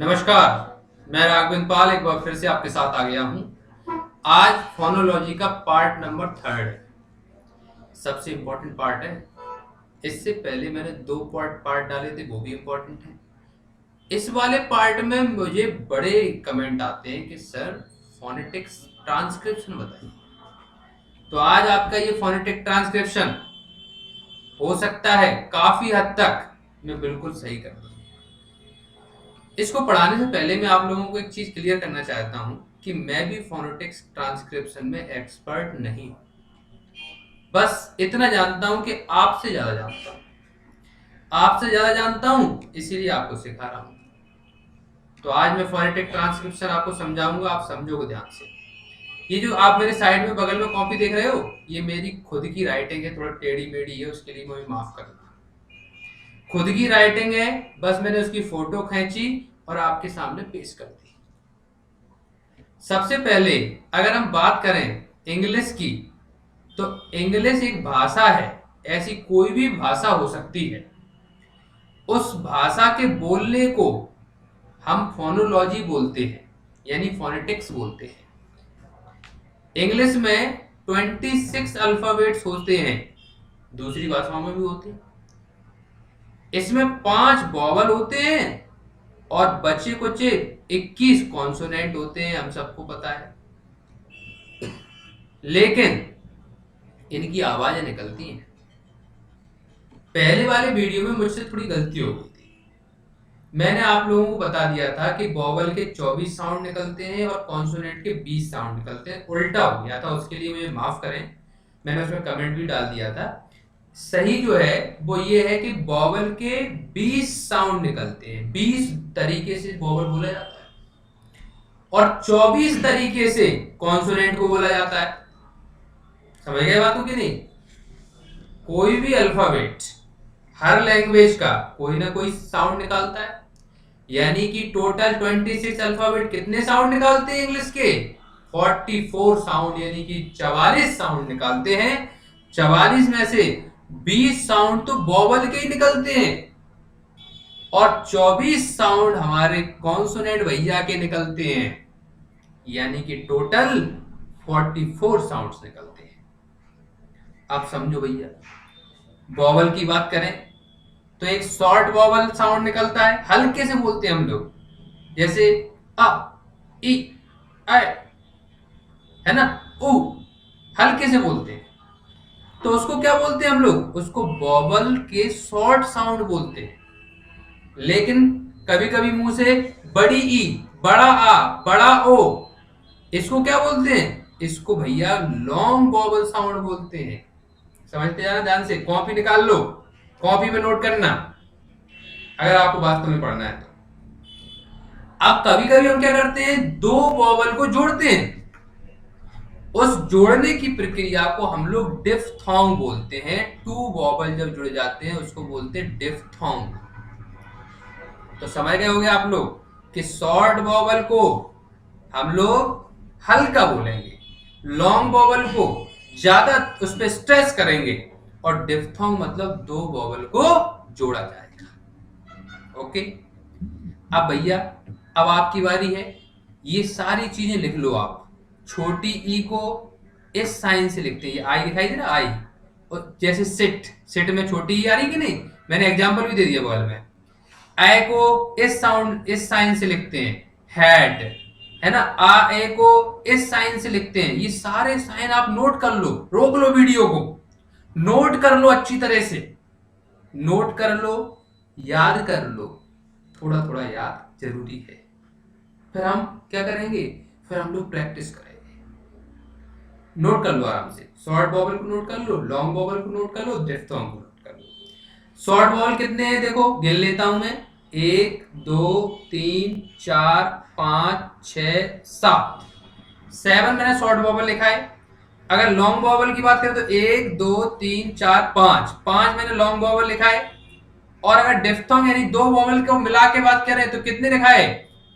नमस्कार। मैं राघवेंद्र पाल एक बार फिर से आपके साथ आ गया हूं। आज फोनोलॉजी का पार्ट नंबर 3 है, सबसे इंपॉर्टेंट पार्ट है। इससे पहले मैंने 2 पार्ट डाले थे, वो भी इंपॉर्टेंट है। इस वाले पार्ट में मुझे बड़े कमेंट आते हैं कि सर फोनेटिक्स ट्रांसक्रिप्शन बताइए। तो आज आपका ये फोनेटिक ट्रांसक्रिप्शन हो सकता है काफी हद तक मैं बिल्कुल सही कर दूं। इसको पढ़ाने से पहले मैं आप लोगों को एक चीज क्लियर करना चाहता हूं कि मैं भी फोनेटिक्स ट्रांसक्रिप्शन में एक्सपर्ट नहीं हूं। बस इतना जानता हूं कि आपसे ज्यादा जानता हूं, इसीलिए आपको सिखा रहा हूं। तो आज मैं फोनेटिक ट्रांसक्रिप्शन आपको समझाऊंगा, आप समझोगे ध्यान से। ये जो आप मेरे साइड में बगल में कॉपी देख रहे हो, ये मेरी खुद की राइटिंग है, थोड़ा टेढ़ी मेढ़ी है, उसके लिए मुझे माफ करना। खुद की राइटिंग है, बस मैंने उसकी फोटो खींची और आपके सामने पेश कर दी। सबसे पहले अगर हम बात करें इंग्लिश की, तो इंग्लिश एक भाषा है, ऐसी कोई भी भाषा हो सकती है। उस भाषा के बोलने को हम फोनोलॉजी बोलते हैं, यानी फोनेटिक्स बोलते हैं। इंग्लिश में 26 अल्फाबेट्स होते हैं, दूसरी भाषाओं में भी होते हैं। इसमें 5 वॉवल होते हैं और बचे कुछ 21 कॉन्सोनेंट होते हैं, हम सबको पता है। लेकिन इनकी आवाजें निकलती हैं। पहले वाले वीडियो में मुझसे थोड़ी गलती हो गई थी। मैंने आप लोगों को बता दिया था कि वॉवल के 24 साउंड निकलते हैं और कॉन्सोनेंट के 20 साउंड निकलते हैं। उल्टा हो गया था, उसके लिए मुझे माफ करें। मैंने उसमें कमेंट भी डाल दिया था। सही जो है वो ये है कि वॉवल के 20 साउंड निकलते हैं, 20 तरीके से वॉवल बोला जाता है और 24 तरीके से कॉन्सोनेंट को बोला जाता है। समझ गए बात को कि नहीं? कोई भी अल्फाबेट हर लैंग्वेज का कोई ना कोई साउंड निकालता है, यानी कि टोटल 26 अल्फाबेट कितने साउंड निकालते हैं इंग्लिश के? 44 साउंड, यानी कि 44 साउंड निकालते हैं। 44 में से 20 साउंड तो वॉवल के ही निकलते हैं और 24 साउंड हमारे कॉन्सोनेंट भैया के निकलते हैं, यानी कि टोटल 44 साउंड्स निकलते हैं। आप समझो भैया। वॉवल की बात करें तो एक शॉर्ट वॉवल साउंड निकलता है, हल्के से बोलते हैं हम लोग, जैसे अ, ई, ऐ, है ना, उ, हल्के से बोलते हैं। तो उसको क्या बोलते हैं हम लोग? उसको वॉवल के शॉर्ट साउंड बोलते हैं। लेकिन कभी कभी मुंह से बड़ी ई, बड़ा आ, बड़ा ओ, इसको क्या बोलते हैं? इसको भैया लॉन्ग वॉवल साउंड बोलते हैं। समझते जाना ध्यान से, कॉपी निकाल लो, कॉपी में नोट करना अगर आपको वास्तव में पढ़ना है तो। अब कभी कभी हम क्या करते हैं, 2 वॉवल को जोड़ते हैं। उस जोड़ने की प्रक्रिया को हम लोग डिफ्थोंग बोलते हैं। 2 वॉवल जब जुड़ जाते हैं उसको बोलते हैं डिफ्थोंग। तो समझ गए होंगे आप लोग कि शॉर्ट वॉवल को हम लोग हल्का बोलेंगे, लॉन्ग वॉवल को ज्यादा उस पर स्ट्रेस करेंगे, और डिफ्थोंग मतलब 2 वॉवल को जोड़ा जाएगा। ओके। अब भैया, अब आपकी बारी है। ये सारी चीजें लिख लो आप। छोटी ई को इस साइन से लिखते हैं, ये आई दिखाई दे रहा, आई। और जैसे सिट, सिट में छोटी ई आ रही कि नहीं, मैंने एग्जांपल भी दे दिया बगल में। ए को इस साउंड, इस साइन से लिखते हैं, हेड, है ना। आ ए को इस साइन से लिखते हैं। ये सारे साइन आप नोट कर लो, रोक लो वीडियो को, नोट कर लो अच्छी तरह से, नोट कर लो, याद कर लो। थोड़ा थोड़ा याद जरूरी है। फिर हम क्या करेंगे? फिर हम लोग प्रैक्टिस करेंगे। नोट कर लो आराम से, शॉर्ट वॉवल को नोट कर लो, लॉन्ग वॉवल को नोट कर लो, डिफ्थोंग को नोट कर लो। शॉर्ट वॉवल कितने हैं देखो, गिन लेता हूं मैं। 1 2 3 4 5 6 7, 7 मैंने शॉर्ट वॉवल लिखा है। अगर लॉन्ग वॉवल की बात करें तो 1 2 3 4 5, 5 मैंने लॉन्ग वॉवल लिखा है। और अगर डिफ्थोंग यानी 2 वॉवल को मिला के बात करें तो कितने लिखा है?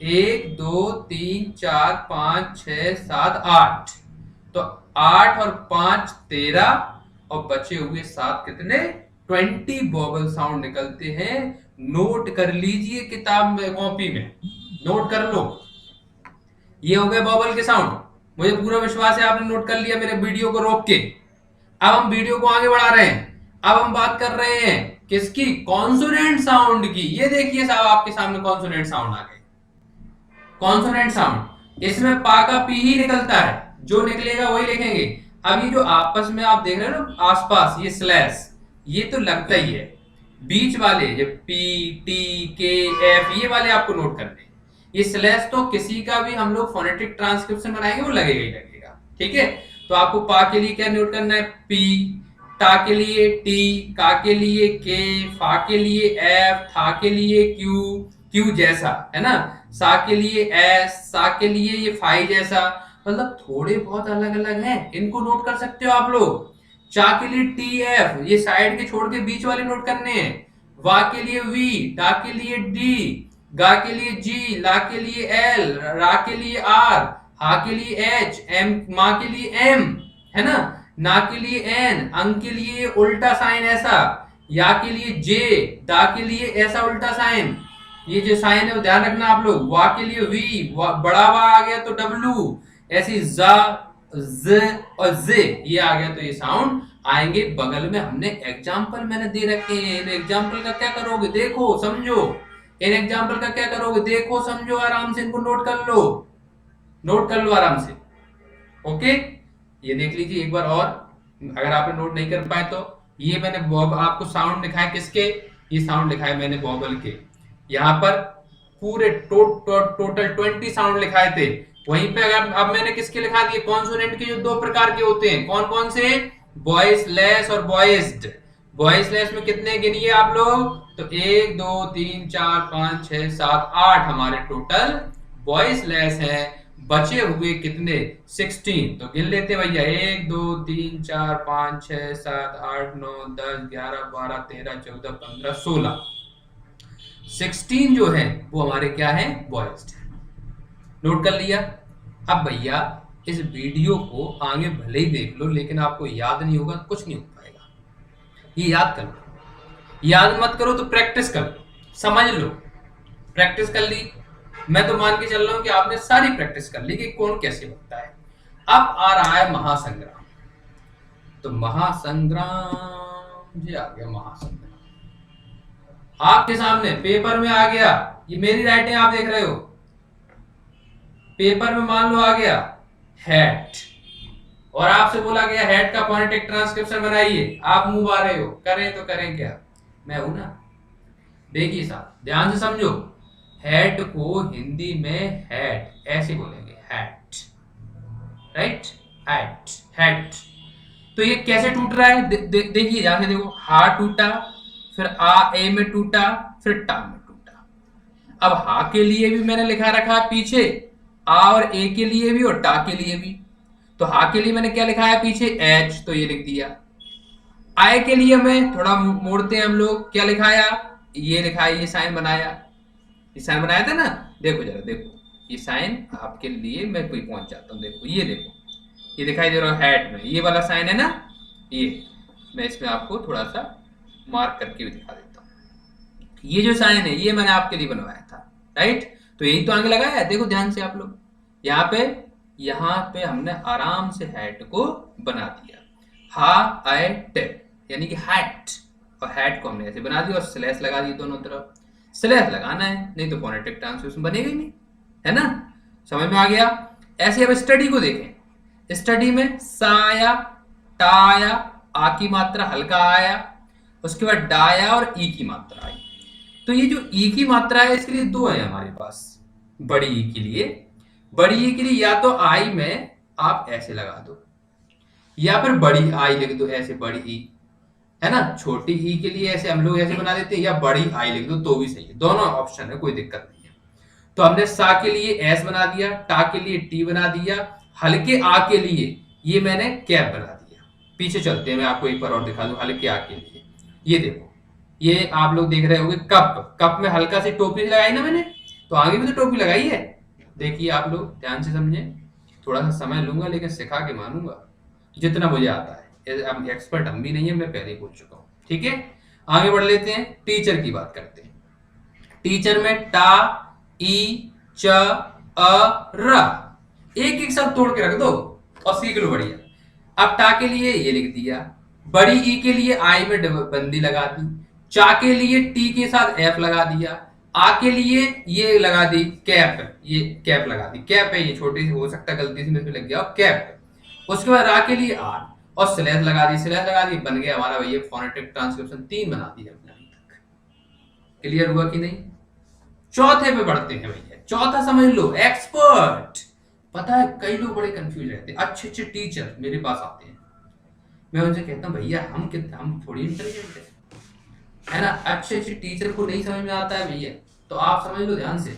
1 2 3 4 5 6 7 8। तो 8 और 5 13, और बचे हुए 7 कितने? 20 वॉवल साउंड निकलते हैं। नोट कर लीजिए किताब में, कॉपी में, नोट कर लो। ये हो गए वॉवल के साउंड। मुझे पूरा विश्वास है आपने नोट कर लिया मेरे वीडियो को रोक के। अब हम वीडियो को आगे बढ़ा रहे हैं। अब हम बात कर रहे हैं किसकी, कॉन्सोनेंट साउंड की। ये देखिए साहब आपके सामने कॉन्सोनेंट साउंड आ गए। कॉन्सोनेंट साउंड, इसमें पा का पी ही निकलता है, जो निकलेगा वही लिखेंगे। अब ये जो आपस में आप देख रहे हो ना आसपास, ये स्लैश, ये तो लगता ही है। बीच वाले जो पी टी के एफ, ये वाले आपको नोट करने हैं। ये स्लैश तो किसी का भी हम लोग फोनेटिक ट्रांसक्रिप्शन बनाएंगे वो लगेगा ही लगेगा, ठीक है। तो आपको पा के लिए क्या नोट करना है, पी, टा के लिए टी, का के लिए के, फा के लिए एफ, था के लिए क्यू, क्यू जैसा है ना, सा के लिए एस, सा के लिए ये फाई जैसा, मतलब थोड़े बहुत अलग अलग हैं, इनको नोट कर सकते हो आप लोग। चा के लिए टी एफ, ये साइड के छोड़ के बीच वाले नोट करने हैं। वा के लिए वी, डा के लिए डी, गा के लिए जी, ला के लिए एल, रा के लिए आर, हा के लिए एच, एम, मा के लिए एम, है ना, ना के लिए एन, अंग के लिए उल्टा साइन ऐसा, या के लिए जे, दा के लिए ऐसा उल्टा साइन, ये जो साइन है वो ध्यान रखना आप लोग। वा के लिए वी, बड़ा वा आ गया तो डब्लू, ऐसी जा, ज और जे ये आ गया तो ये साउंड आएंगे। बगल में हमने एग्जाम्पल मैंने दे रखे हैं, इन एग्जाम्पल का क्या करोगे, देखो समझो। इन एग्जाम्पल का क्या करोगे, देखो समझो, आराम से इनको नोट कर लो, नोट कर लो आराम से। ओके, ये देख लीजिए एक बार और, अगर आपने नोट नहीं कर पाए तो। ये मैंने आपको साउंड लिखा है किसके, ये साउंड लिखा है मैंने वॉबल के। यहाँ पर पूरे टोटल 20 साउंड लिखाए थे। वहीं पे अगर अब मैंने किसके लिखा दिए, कॉन्सोनेंट के जो दो प्रकार के होते हैं, कौन कौन से, वॉइसलेस और वॉइस्ड। वॉइसलेस में कितने गिनिए आप लोग, तो 1 2 3 4 5 6 7 8 हमारे टोटल वॉइसलेस है। बचे हुए कितने, 16, तो गिन लेते भैया, 1 2 3 4 5 6 7 8 9 10 11 12 13 14 15 16, 16 जो है वो हमारे क्या है, वॉइस्ड। नोट कर लिया। अब भैया इस वीडियो को आगे भले ही देख लो, लेकिन आपको याद नहीं होगा, कुछ नहीं हो पाएगा। ये याद कर लो, याद मत करो तो प्रैक्टिस कर लो, समझ लो। प्रैक्टिस कर ली, मैं तो मान के चल रहा हूं कि आपने सारी प्रैक्टिस कर ली कि कौन कैसे बनता है। अब आ रहा है महासंग्राम। तो महासंग्राम, ये आ गया महासंग्राम आपके सामने, पेपर में आ गया। ये मेरी राइटिंग आप देख रहे हो, पेपर में मान लो आ गया हैट, और आपसे बोला गया हैट का फोनेटिक ट्रांसक्रिप्शन बनाइए। आप मुंह आ रहे हो, करें तो करें क्या, मैं हूं ना। देखिए साहब ध्यान से समझो, हैट को हिंदी में हैट ऐसे बोलेंगे, हैट, राइट, हैट, हैट। तो ये कैसे टूट रहा है, देखिए ध्यान से देखो, हा टूटा, फिर आ ए में टूटा, फिर टा में टूटा। अब हा के लिए भी मैंने लिखा रखा है पीछे, आ और ए के लिए भी और टा के लिए भी। तो हा के लिए मैंने क्या लिखा है पीछे, एच, तो ये लिख दिया। आय के लिए मैं थोड़ा मोड़ते हैं हम लोग, क्या लिखाया, ये लिखा है, ये साइन बनाया, ये साइन बनाया था ना, देखो जरा देखो, ये साइन आपके लिए मैं कोई पहुंच जाता हूँ, देखो ये देखो, ये दिखाई दे रहा है हैट में, ये वाला साइन है ना, ये मैं इसमें आपको थोड़ा सा मार्क करके भी दिखा देता हूँ। ये जो साइन है ये मैंने आपके लिए बनवाया था, राइट। तो यही तो आगे लगाया है, देखो ध्यान से आप लोग, यहाँ पे हमने आराम से हैट को बना दिया, हा एट, यानी कि हैट, और हैट को हमने ऐसे बना दिया और स्लैश लगा दी दोनों तरफ। स्लैश लगाना है, नहीं तो फोनेटिक ट्रांसक्रिप्शन बनेगा ही नहीं, है ना, समझ में आ गया। ऐसे अब स्टडी को देखें, स्टडी में सा आया, टा आया, आ की मात्रा हल्का आया, उसके बाद डा आया और ई की मात्रा आई। तो ये जो ई की मात्रा है इसके लिए दो है हमारे पास, बड़ी ई के लिए, बड़ी ई के लिए या तो आई में आप ऐसे लगा दो, या फिर बड़ी आई लिख दो ऐसे, बड़ी ई, है ना। छोटी ई के लिए ऐसे हम लोग ऐसे बना देते हैं, या बड़ी आई लिख दो तो भी सही है, दोनों ऑप्शन है, कोई दिक्कत नहीं है। तो हमने सा के लिए एस बना दिया, टा के लिए टी बना दिया, हल्के आ के लिए ये मैंने कैप बना दिया। पीछे चलते हैं, मैं आपको एक बार और दिखा दूं हल्के आ के लिए। ये देखो, ये आप लोग देख रहे होंगे कप, कप में हल्का सी टोपी लगाई ना मैंने, तो आगे भी तो टोपी लगाई है। देखिए आप लोग ध्यान से समझे, थोड़ा सा समय लूंगा लेकिन सिखा के मानूंगा जितना मुझे आता है। अब एक्सपर्ट हम भी नहीं है, मैं पहले ही बोल चुका हूँ, ठीक है। आगे बढ़ लेते हैं, टीचर की बात करते हैं। टीचर में टा, ई, च अ र, एक एक शब्द तोड़ के रख दो और सीख लो बढ़िया। अब टा के लिए ये लिख दिया, बड़ी ई के लिए आई में बंदी लगा दी, चा के लिए टी के साथ एफ लगा दिया, आ के लिए ये लगा दी कैप, ये कैप लगा दी, कैप है ये, छोटी सी हो सकता है गलती से मेरे पे लग गया, कैप। उसके बाद रा के लिए आर और स्लैश लगा दी, स्लैश लगा दी, बन गया हमारा भैया फोनेटिक ट्रांसक्रिप्शन। 3 बना दिया हमने अभी तक। क्लियर हुआ कि नहीं? चौथे पे बढ़ते हैं भैया, चौथा समझ लो, एक्सपर्ट। पता है कई लोग बड़े कंफ्यूज रहते हैं, अच्छे अच्छे टीचर मेरे पास आते हैं, मैं उनसे कहता हूँ भैया हम थोड़ी इंटेलिजेंट है ना, अच्छे अच्छे टीचर को नहीं समझ में आता है भैया, तो आप समझ लो ध्यान से।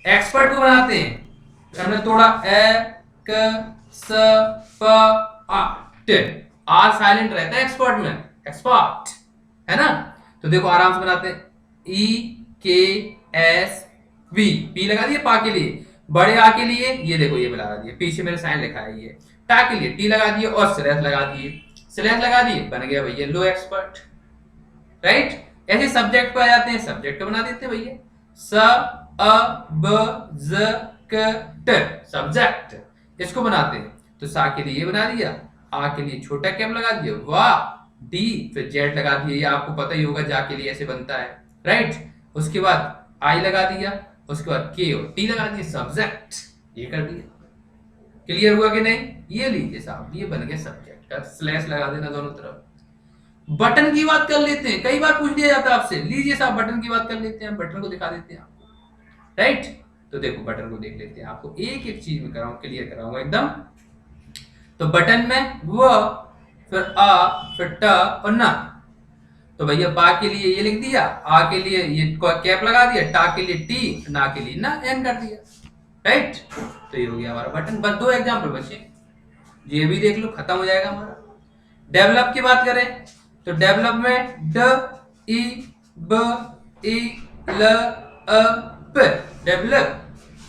एक्सपर्ट को बनाते हैं, हमने थोड़ा ए क स प आ ट, आर साइलेंट रहता है एक्सपर्ट में, एक्सपर्ट है ना। तो देखो आराम से बनाते हैं, ई के एस वी, पी लगा दिए पा के लिए, बड़े आ के लिए ये देखो ये लगा दिए, पीछे मेरे साइन लिखा है ये, टा के लिए टी लगा दिए और स्लैश लगा दिए, स्लैश लगा दिए, बन गया भैया लो एक्सपर्ट, राइट। ऐसे सब्जेक्ट पे आ जाते हैं, सब्जेक्ट बना देते हैं भैया, स अ ब ज क ट, सब्जेक्ट, इसको बनाते हैं। तो सा के लिए ये बना दिया, आ के लिए छोटा कैप लगा दिया, वाह, डी फिर जेड लगा दिया, ये आपको पता ही होगा, जा के लिए ऐसे बनता है, राइट। उसके बाद आई लगा दिया, उसके बाद के और टी लगा दिया, सब्जेक्ट, ये कर दिया। क्लियर हुआ कि नहीं? ये लीजिए साहब, ये बन गया सब्जेक्ट का, स्लैश लगा देना दोनों तरफ। बटन की बात कर लेते हैं, कई बार पूछ लिया जाता है आपसे, लीजिए साहब बटन की बात कर लेते हैं, बटन को दिखा देते हैं आपको, राइट। तो देखो बटन को देख लेते हैं, आपको एक एक चीज में कराऊंगा, क्लियर कराऊंगा एकदम। तो बटन में व, फिर आ, फिर ट और ना। तो भैया बा के लिए ये लिख दिया, आ के लिए ये कैप लगा दिया, टा के लिए टी, ना के लिए ना एन कर दिया, राइट। तो ये हो गया हमारा बटन। बस 2 एग्जाम्पल बचे, ये भी देख लो, खत्म हो जाएगा हमारा। डेवलप की बात करें तो डेवलप में ड ई ब ई ल अ प, डेवलप।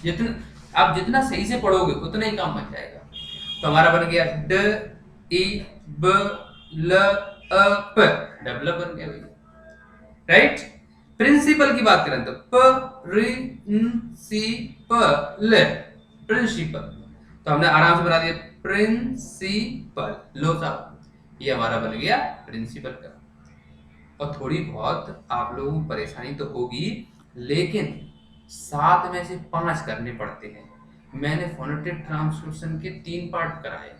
जितना आप जितना सही से पढ़ोगे उतना ही काम बन जाएगा। तो हमारा बन गया ड ई ब ल अ प, डेवलप बन गया भैया, राइट। प्रिंसिपल की बात करें तो प रि न सी प ल, प्रिंसिपल। तो हमने आराम से बना दिया प्रिंसिपल, लो साहब, ये हमारा बन गया प्रिंसिपल का। और थोड़ी बहुत आप लोगों को परेशानी तो होगी, लेकिन 7 में से 5 करने पड़ते हैं। मैंने फोनेटिक ट्रांसक्रिप्शन के 3 पार्ट कराए,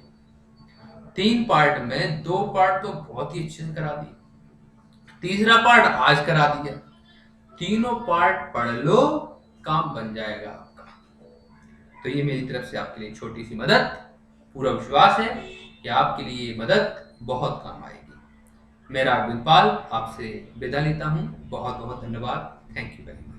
3 पार्ट में 2 पार्ट तो बहुत ही अच्छे से करा दिए, तीसरा पार्ट आज करा दिया। तीनों पार्ट पढ़ लो, काम बन जाएगा आपका। तो ये मेरी तरफ से आपके लिए छोटी सी मदद, पूरा विश्वास है कि आपके लिए ये मदद बहुत काम आएगी। मैं राघवेंद्र पाल आपसे विदा लेता हूँ, बहुत बहुत धन्यवाद, थैंक यू वेरी मच।